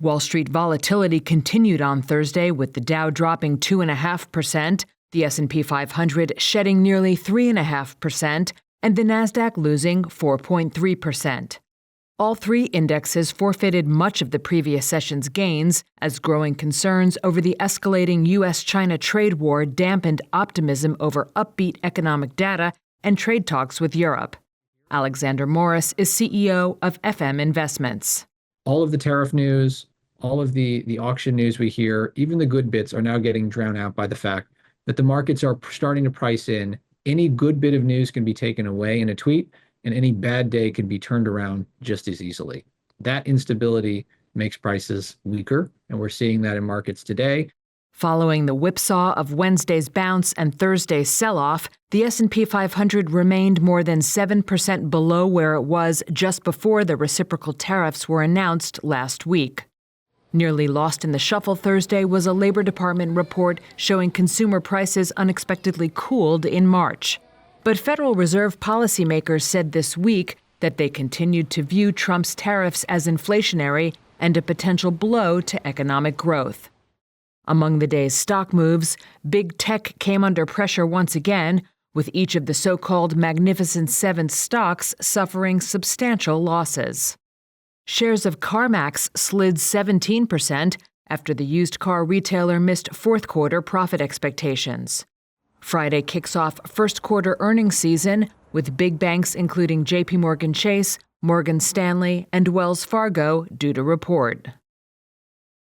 Wall Street volatility continued on Thursday with the Dow dropping 2.5%, the S&P 500 shedding nearly 3.5%, and the Nasdaq losing 4.3%. All three indexes forfeited much of the previous session's gains as growing concerns over the escalating U.S.-China trade war dampened optimism over upbeat economic data and trade talks with Europe. Alexander Morris is CEO of FM Investments. All of the tariff news, all of the auction news we hear, even the good bits are now getting drowned out by the fact that the markets are starting to price in any good bit of news can be taken away in a tweet, and any bad day can be turned around just as easily. That instability makes prices weaker, and we're seeing that in markets today. Following the whipsaw of Wednesday's bounce and Thursday's sell-off, the S&P 500 remained more than 7% below where it was just before the reciprocal tariffs were announced last week. Nearly lost in the shuffle Thursday was a Labor Department report showing consumer prices unexpectedly cooled in March. But Federal Reserve policymakers said this week that they continued to view Trump's tariffs as inflationary and a potential blow to economic growth. Among the day's stock moves, big tech came under pressure once again, with each of the so-called Magnificent Seven stocks suffering substantial losses. Shares of CarMax slid 17% after the used car retailer missed fourth-quarter profit expectations. Friday kicks off first-quarter earnings season, with big banks including JPMorgan Chase, Morgan Stanley, and Wells Fargo due to report.